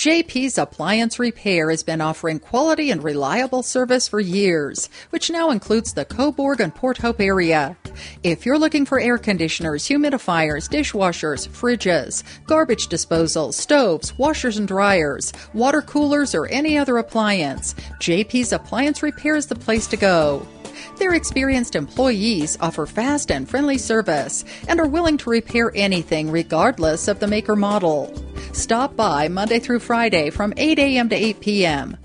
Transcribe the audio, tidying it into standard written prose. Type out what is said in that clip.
JP's Appliance Repair has been offering quality and reliable service for years, which now includes the Cobourg and Port Hope area. If you're looking for air conditioners, humidifiers, dishwashers, fridges, garbage disposal, stoves, washers and dryers, water coolers, or any other appliance, JP's Appliance Repair is the place to go. Their experienced employees offer fast and friendly service and are willing to repair anything regardless of the make or model. Stop by Monday through Friday from 8 a.m. to 8 p.m.